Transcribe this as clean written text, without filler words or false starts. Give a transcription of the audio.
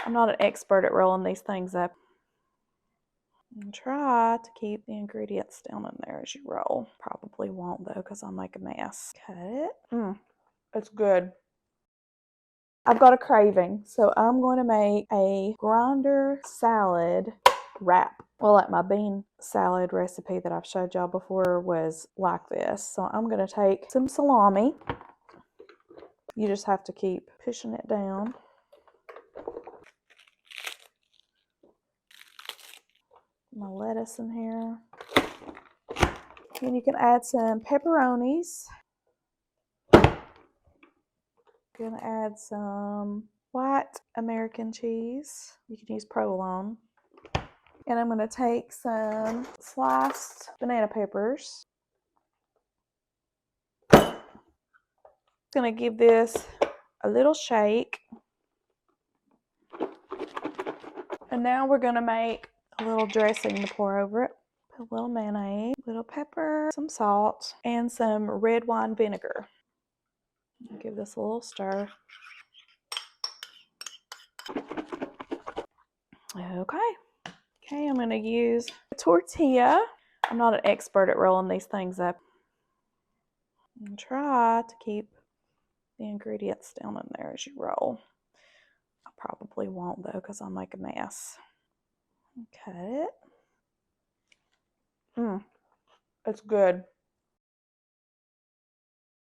I'm not an expert at rolling these things up. And try to keep the ingredients down in there as you roll. Probably won't though, because I'll make a mess. Cut it. It's good. I've got a craving, so I'm going to make a grinder salad wrap. Well, like my bean salad recipe that I've showed y'all before was like this. So I'm going to take some salami. You just have to keep pushing it down. My lettuce in here. Then you can add some pepperonis. Gonna add some white American cheese. You can use provolone. And I'm gonna take some sliced banana peppers. Gonna give this a little shake. And now we're gonna make a little dressing to pour over it. Put a little mayonnaise, a little pepper, some salt, and some red wine vinegar. Give this a little stir. Okay, I'm gonna use a tortilla. I'm not an expert at rolling these things up. And try to keep the ingredients down in there as you roll. I probably won't though, because I'll make a mess. Cut it. It's good.